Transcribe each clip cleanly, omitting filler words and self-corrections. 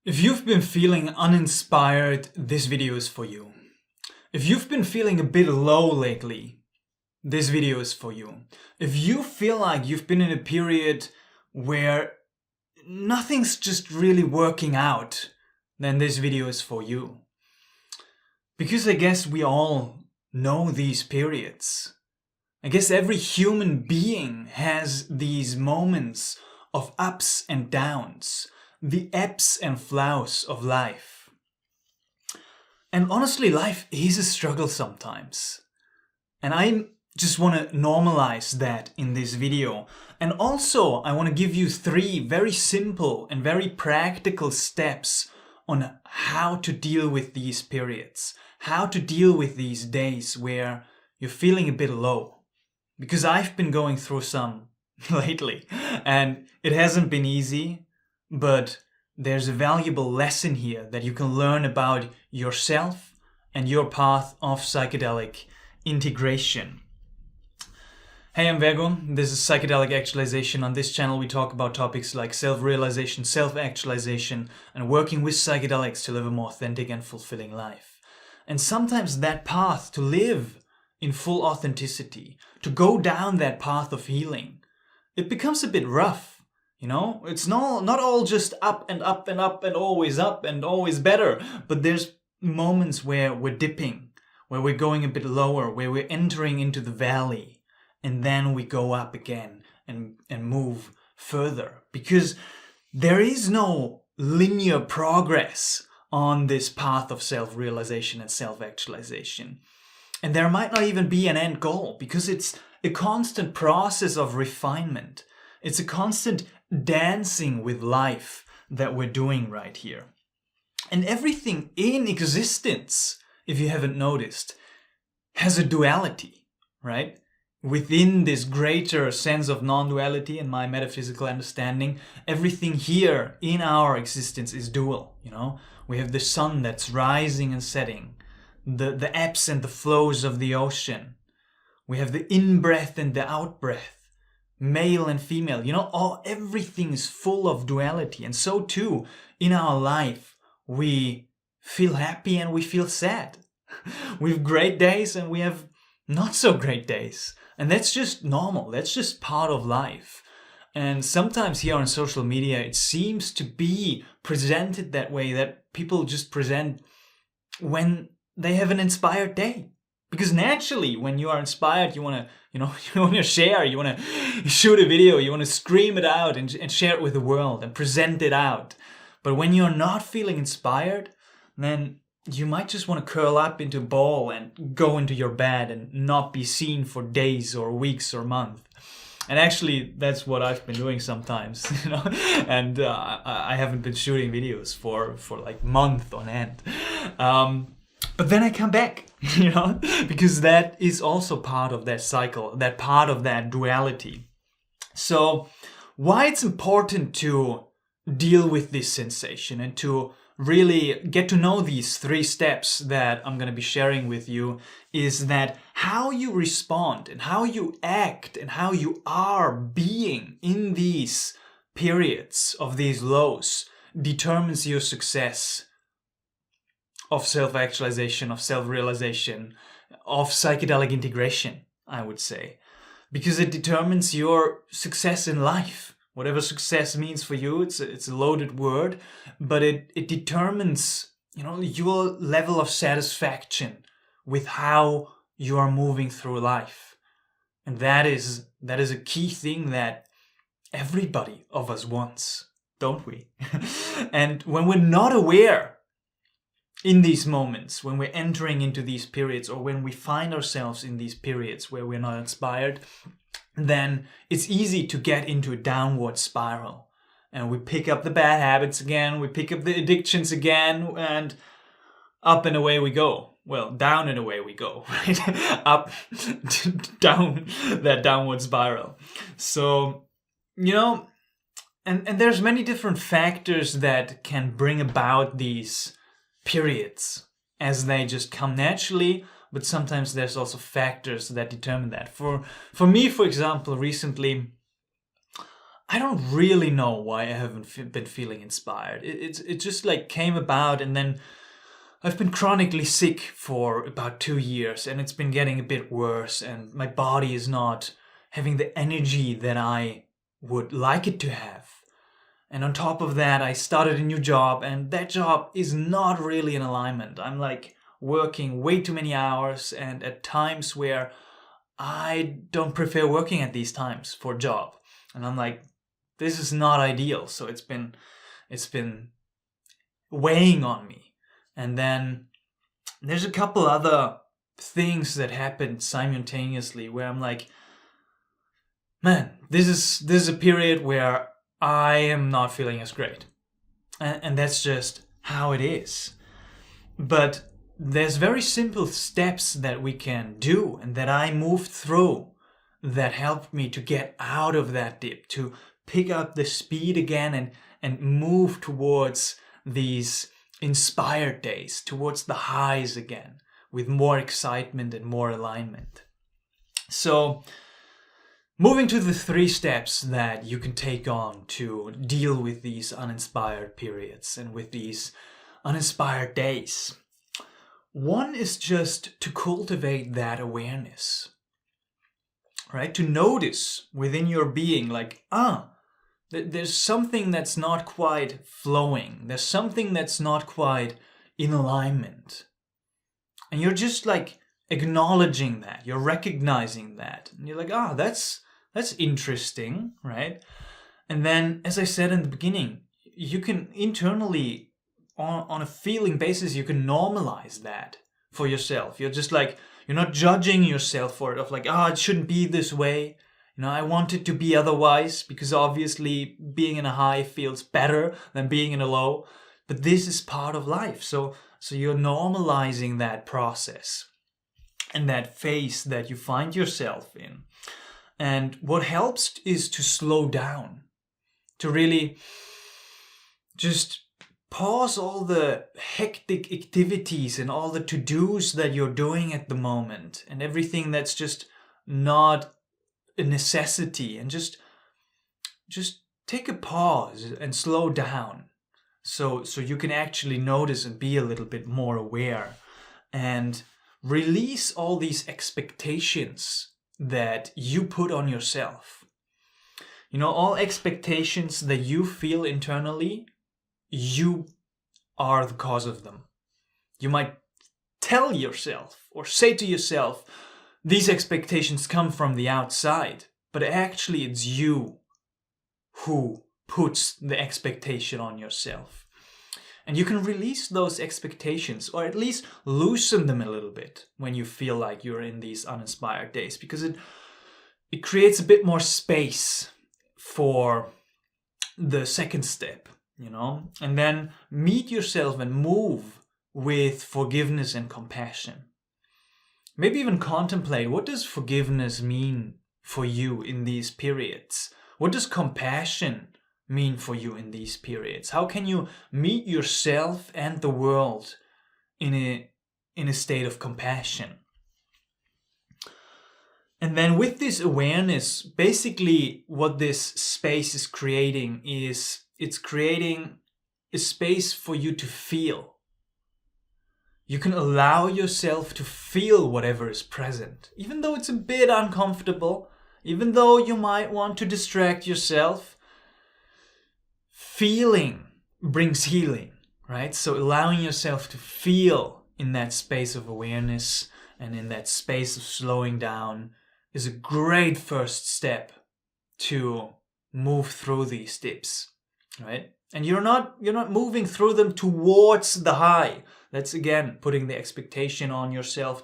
If you've been feeling uninspired, this video is for you. If you've been feeling a bit low lately, this video is for you. If you feel like you've been in a period where nothing's just really working out, then this video is for you. Because I guess we all know these periods. I guess every human being has these moments of ups and downs, the ebbs and flows of life. And honestly, life is a struggle sometimes. And I just want to normalize that in this video. And also, I want to give you 3 very simple and very practical steps on how to deal with these periods, how to deal with these days where you're feeling a bit low. Because I've been going through some lately, and it hasn't been easy, but there's a valuable lesson here that you can learn about yourself and your path of psychedelic integration. Hey, I'm Virgo. This is Psychedelic Actualization. On this channel we talk about topics like self-realization, self-actualization, and working with psychedelics to live a more authentic and fulfilling life. And sometimes that path to live in full authenticity, to go down that path of healing, it becomes a bit rough. You know, it's not all just up and up and up and always better, but there's moments where we're dipping, where we're going a bit lower, where we're entering into the valley, and then we go up again and move further, because there is no linear progress on this path of self-realization and self-actualization. And there might not even be an end goal, because it's a constant process of refinement. It's a constant dancing with life that we're doing right here. And everything in existence, if you haven't noticed, has a duality, right? Within this greater sense of non-duality and my metaphysical understanding, everything here in our existence is dual, you know? We have the sun that's rising and setting, the ebbs and the flows of the ocean. We have the in-breath and the out-breath, male and female. You know, everything is full of duality. And so too, in our life, we feel happy and we feel sad. We have great days and we have not so great days. And that's just normal. That's just part of life. And sometimes here on social media, it seems to be presented that way, that people just present when they have an inspired day. Because naturally, when you are inspired, you want to share, you want to shoot a video, you want to scream it out and share it with the world and present it out. But when you're not feeling inspired, then you might just want to curl up into a ball and go into your bed and not be seen for days or weeks or months. And actually, that's what I've been doing sometimes, you know. And I haven't been shooting videos for like months on end. But then I come back, you know, because that is also part of that cycle, that part of that duality. So why it's important to deal with this sensation and to really get to know these 3 steps that I'm going to be sharing with you is that how you respond and how you act and how you are being in these periods of these lows determines your success of self-actualization, of self-realization, of psychedelic integration, I would say. Because it determines your success in life. Whatever success means for you, it's a loaded word, but it determines, you know, your level of satisfaction with how you are moving through life. And that is a key thing that everybody of us wants, don't we? And when we're not aware in these moments, when we're entering into these periods, or when we find ourselves in these periods where we're not inspired, then it's easy to get into a downward spiral. And we pick up the bad habits again, we pick up the addictions again, and up and away we go. Well, down and away we go, right? Up, down that downward spiral. So, you know, and there's many different factors that can bring about these periods as they just come naturally, but sometimes there's also factors that determine that. For me, for example, recently I don't really know why I haven't been feeling inspired. It just like came about, and then I've been chronically sick for about 2 years, and it's been getting a bit worse, and my body is not having the energy that I would like it to have. And on top of that, I started a new job, and that job is not really in alignment. I'm like working way too many hours, and at times where I don't prefer working at these times for a job. And I'm like, this is not ideal. So it's been weighing on me. And then there's a couple other things that happened simultaneously where I'm like, man, this is a period where I am not feeling as great. And that's just how it is. But there's very simple steps that we can do and that I moved through that helped me to get out of that dip, to pick up the speed again and move towards these inspired days, towards the highs again, with more excitement and more alignment. So, moving to the 3 steps that you can take on to deal with these uninspired periods and with these uninspired days. One is just to cultivate that awareness, right? To notice within your being, like, there's something that's not quite flowing. There's something that's not quite in alignment. And you're just like acknowledging that. You're recognizing that. And you're like, that's interesting, right? And then, as I said in the beginning, you can internally, on a feeling basis, you can normalize that for yourself. You're just like, you're not judging yourself for it, of like, it shouldn't be this way. I want it to be otherwise, because obviously being in a high feels better than being in a low. But this is part of life. So you're normalizing that process and that phase that you find yourself in. And what helps is to slow down, to really just pause all the hectic activities and all the to-dos that you're doing at the moment and everything that's just not a necessity, and just take a pause and slow down so you can actually notice and be a little bit more aware and release all these expectations that you put on yourself. All expectations that you feel internally, you are the cause of them. You might tell yourself or say to yourself, these expectations come from the outside, but actually it's you who puts the expectation on yourself. And you can release those expectations, or at least loosen them a little bit when you feel like you're in these uninspired days, because it creates a bit more space for the second step, and then meet yourself and move with forgiveness and compassion. Maybe even contemplate, what does forgiveness mean for you in these periods? What does compassion mean for you in these periods? How can you meet yourself and the world in a state of compassion? And then with this awareness, basically what this space is creating is it's creating a space for you to feel. You can allow yourself to feel whatever is present, even though it's a bit uncomfortable, even though you might want to distract yourself. Feeling brings healing, right? So allowing yourself to feel in that space of awareness and in that space of slowing down is a great first step to move through these dips, right? And you're not moving through them towards the high. That's again putting the expectation on yourself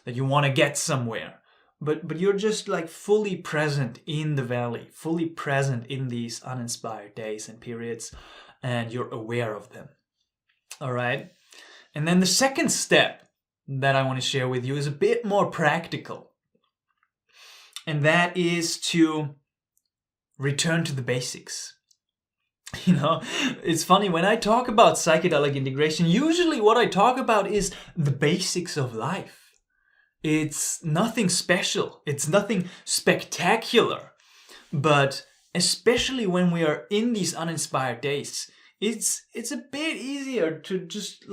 that you want to get somewhere. But you're just like fully present in the valley, fully present in these uninspired days and periods, and you're aware of them. All right? And then the second step that I want to share with you is a bit more practical. And that is to return to the basics. It's funny, when I talk about psychedelic integration, usually what I talk about is the basics of life. It's nothing special. It's nothing spectacular. But especially when we are in these uninspired days, it's a bit easier to just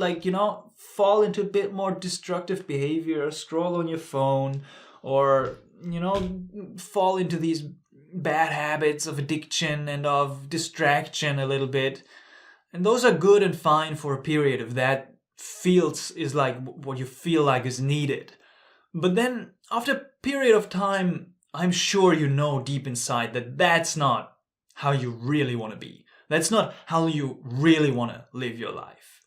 fall into a bit more destructive behavior, scroll on your phone, or fall into these bad habits of addiction and of distraction a little bit. And those are good and fine for a period if that feels is like what you feel like is needed. But then after a period of time, I'm sure you know deep inside that that's not how you really want to be. That's not how you really want to live your life.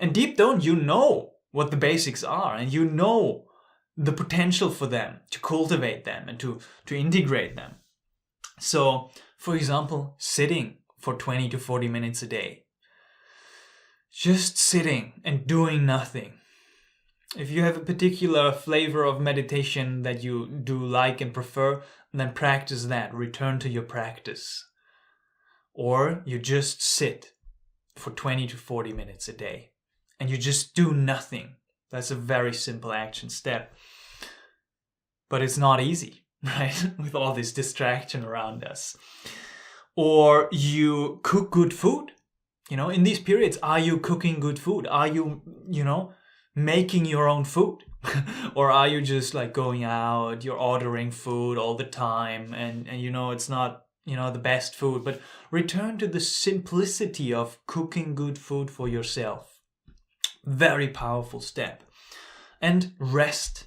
And deep down, you know what the basics are, and you know the potential for them, to cultivate them and to integrate them. So, for example, sitting for 20 to 40 minutes a day. Just sitting and doing nothing. If you have a particular flavor of meditation that you do like and prefer, then practice that. Return to your practice. Or you just sit for 20 to 40 minutes a day and you just do nothing. That's a very simple action step. But it's not easy, right? With all this distraction around us. Or you cook good food. In these periods, are you cooking good food? Are you, making your own food? Or are you just like going out, you're ordering food all the time and it's not, the best food, but return to the simplicity of cooking good food for yourself. Very powerful step. And rest,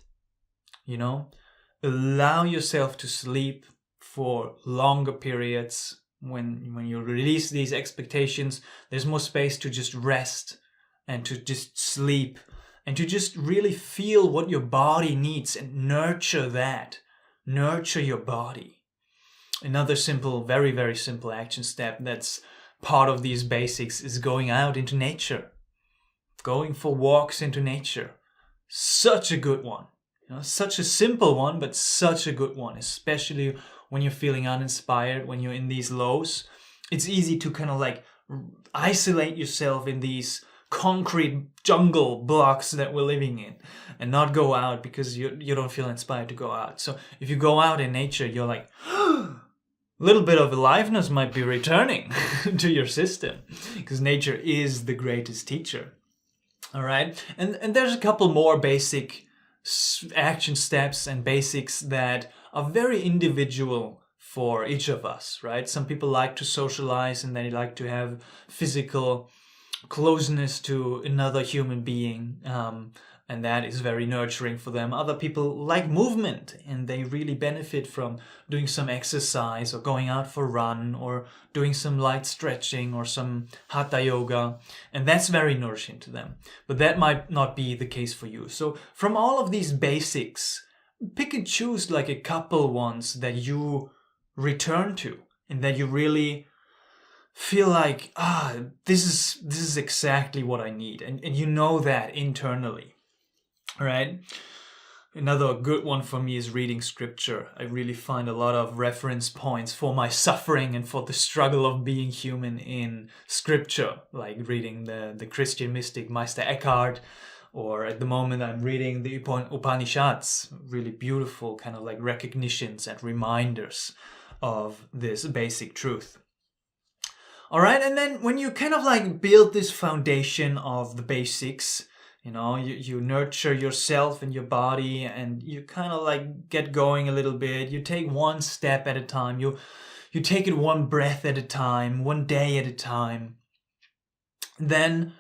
allow yourself to sleep for longer periods. When you release these expectations, there's more space to just rest and to just sleep and to just really feel what your body needs and nurture that. Nurture your body. Another simple, very, very simple action step that's part of these basics is going out into nature. Going for walks into nature. Such a good one. Such a simple one, but such a good one, especially when you're feeling uninspired, when you're in these lows. It's easy to kind of like isolate yourself in these concrete jungle blocks that we're living in and not go out because you don't feel inspired to go out. So if you go out in nature, you're like, a little bit of aliveness might be returning to your system because nature is the greatest teacher. All right. And there's a couple more basic action steps and basics that are very individual for each of us, right? Some people like to socialize and they like to have physical closeness to another human being, and that is very nurturing for them. Other people like movement and they really benefit from doing some exercise or going out for a run or doing some light stretching or some hatha yoga, and that's very nourishing to them. But that might not be the case for you. So from all of these basics, pick and choose like a couple ones that you return to and that you really feel like, this is exactly what I need, and you know that internally. All right. Another good one for me is reading scripture. I really find a lot of reference points for my suffering and for the struggle of being human in scripture, like reading the Christian mystic Meister Eckhart, or at the moment I'm reading the Upanishads, really beautiful kind of like recognitions and reminders of this basic truth. All right, and then when you kind of like build this foundation of the basics, you nurture yourself and your body and you kind of like get going a little bit. You take one step at a time. You take it one breath at a time, one day at a time. Then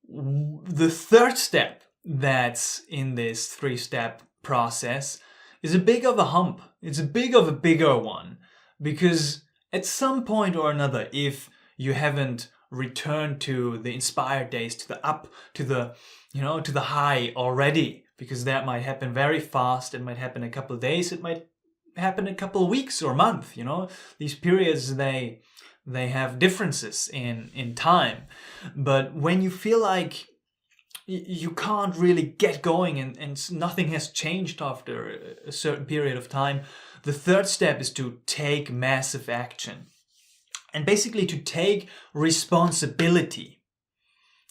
the third step that's in this 3-step process is a big of a hump. It's a bigger one because at some point or another, if you haven't returned to the inspired days, to the up, to the high already, because that might happen very fast. It might happen a couple of days. It might happen a couple of weeks or month. These periods, they have differences in time. But when you feel like you can't really get going and nothing has changed after a certain period of time, the third step is to take massive action. And basically to take responsibility.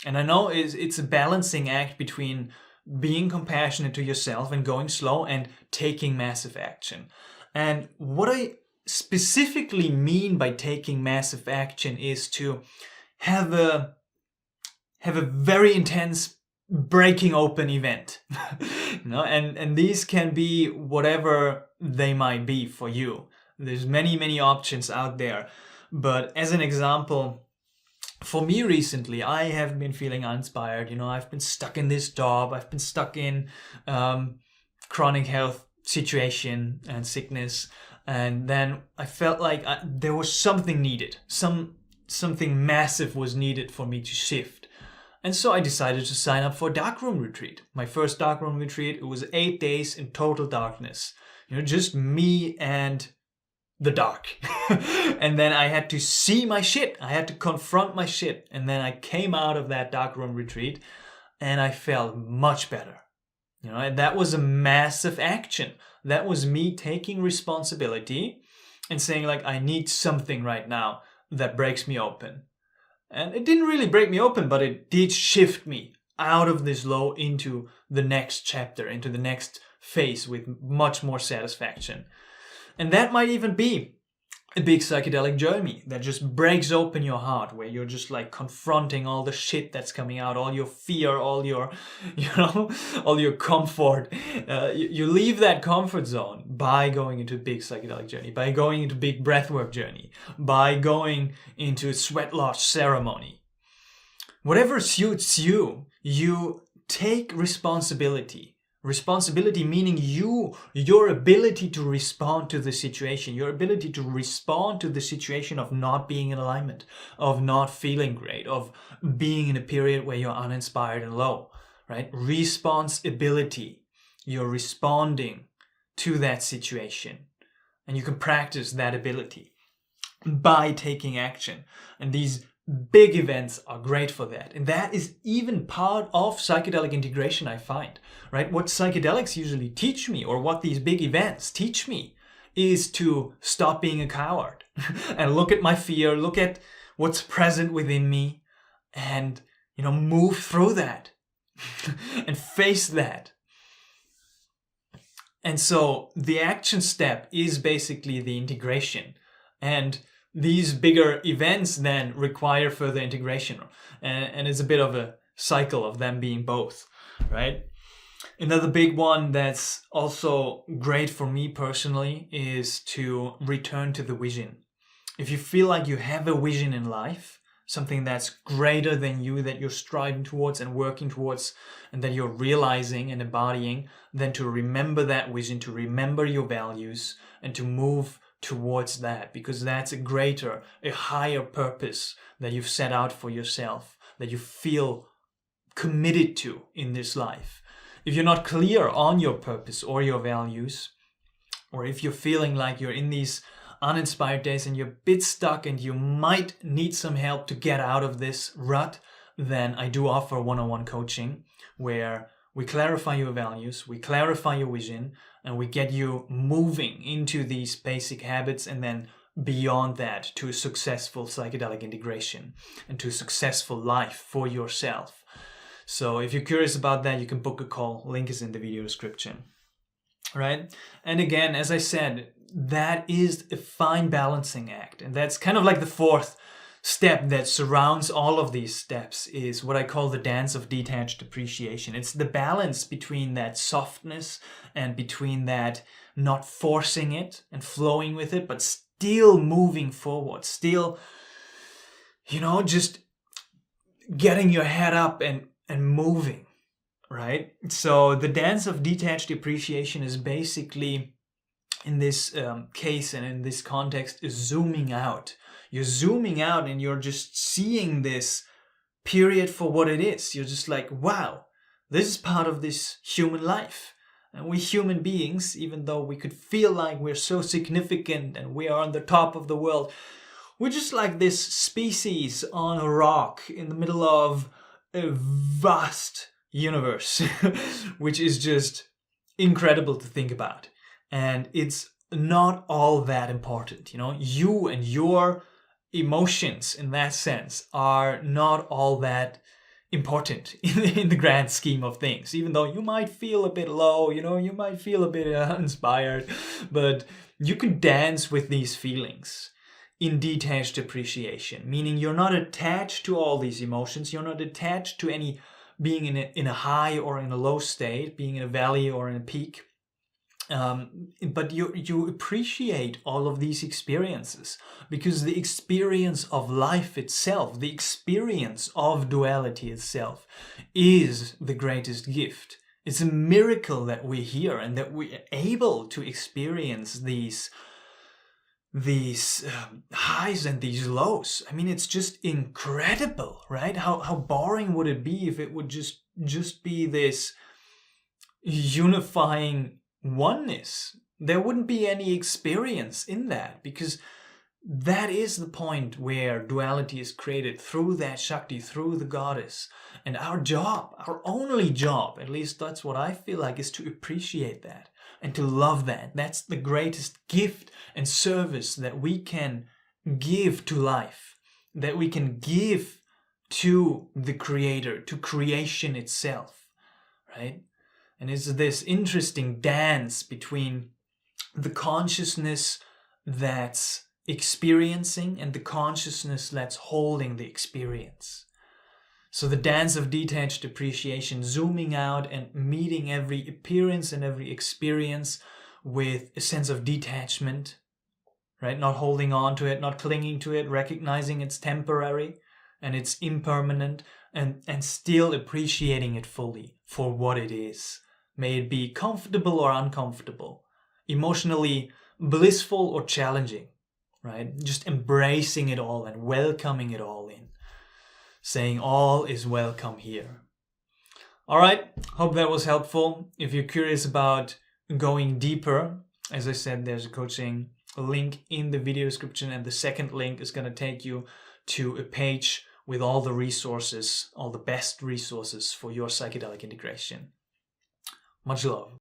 And I know it's a balancing act between being compassionate to yourself and going slow and taking massive action. And what I specifically mean by taking massive action is to have a very intense breaking open event. And these can be whatever they might be for you. There's many options out there, but as an example, for me recently, I have been feeling uninspired. I've been stuck in this job. I've been stuck in chronic health situation and sickness. And then I felt like there was something needed. Something massive was needed for me to shift. And so I decided to sign up for a darkroom retreat. My first darkroom retreat, it was 8 days in total darkness. Just me and the dark. And then I had to see my shit. I had to confront my shit. And then I came out of that darkroom retreat and I felt much better. And that was a massive action. That was me taking responsibility and saying like, I need something right now that breaks me open. And it didn't really break me open, but it did shift me out of this low into the next chapter, into the next phase with much more satisfaction. And that might even be a big psychedelic journey that just breaks open your heart, where you're just like confronting all the shit that's coming out, all your fear, all your, all your comfort. You leave that comfort zone by going into a big psychedelic journey, by going into big breathwork journey, by going into a sweat lodge ceremony. Whatever suits you, you take responsibility. Responsibility meaning your ability to respond to the situation, your ability to respond to the situation of not being in alignment, of not feeling great, of being in a period where you're uninspired and low, right? Responsibility. You're responding to that situation. And you can practice that ability by taking action. And these big events are great for that. And that is even part of psychedelic integration, I find, right? What psychedelics usually teach me, or what these big events teach me, is to stop being a coward and look at my fear, look at what's present within me, and, move through that and face that. And so the action step is basically the integration. And these bigger events then require further integration. And it's a bit of a cycle of them being both, right? Another big one that's also great for me personally is to return to the vision. If you feel like you have a vision in life, something that's greater than you, that you're striving towards and working towards, and that you're realizing and embodying, then to remember that vision, to remember your values, and to move towards that, because that's a higher purpose that you've set out for yourself, that you feel committed to in this life. If you're not clear on your purpose or your values, or if you're feeling like you're in these uninspired days and you're a bit stuck and you might need some help to get out of this rut, then I do offer one-on-one coaching where we clarify your values, we clarify your vision, and we get you moving into these basic habits, and then beyond that to a successful psychedelic integration and to a successful life for yourself. So if you're curious about that, you can book a call. Link is in the video description. Right? And again, as I said, that is a fine balancing act. And that's kind of like the fourth step that surrounds all of these steps, is what I call the dance of detached appreciation. It's the balance between that softness and between that not forcing it and flowing with it, but still moving forward, still, just getting your head up and moving, right? So the dance of detached appreciation is basically, in this case and in this context, is zooming out. You're zooming out and you're just seeing this period for what it is. You're just like, wow, this is part of this human life. And we human beings, even though we could feel like we're so significant and we are on the top of the world, we're just like this species on a rock in the middle of a vast universe, which is just incredible to think about. And it's not all that important. You and your emotions in that sense are not all that important in the grand scheme of things, even though you might feel a bit low, you might feel a bit uninspired, but you can dance with these feelings in detached appreciation, meaning you're not attached to all these emotions, you're not attached to any being in a high or in a low state, being in a valley or in a peak. But you appreciate all of these experiences, because the experience of life itself, the experience of duality itself, is the greatest gift. It's a miracle that we're here and that we're able to experience these highs and these lows. I mean, it's just incredible, right? How boring would it be if it would just be this unifying oneness? There wouldn't be any experience in that, because that is the point where duality is created, through that Shakti, through the goddess. And our job, our only job, at least that's what I feel like, is to appreciate that and to love that. That's the greatest gift and service that we can give to life, that we can give to the Creator, to creation itself, right? And it's this interesting dance between the consciousness that's experiencing and the consciousness that's holding the experience. So the dance of detached appreciation, zooming out and meeting every appearance and every experience with a sense of detachment, right? Not holding on to it, not clinging to it, recognizing it's temporary and it's impermanent, and still appreciating it fully for what it is. May it be comfortable or uncomfortable, emotionally blissful or challenging, right? Just embracing it all and welcoming it all in, saying all is welcome here. All right, hope that was helpful. If you're curious about going deeper, as I said, there's a coaching link in the video description, and the second link is going to take you to a page with all the resources, all the best resources for your psychedelic integration. Much love.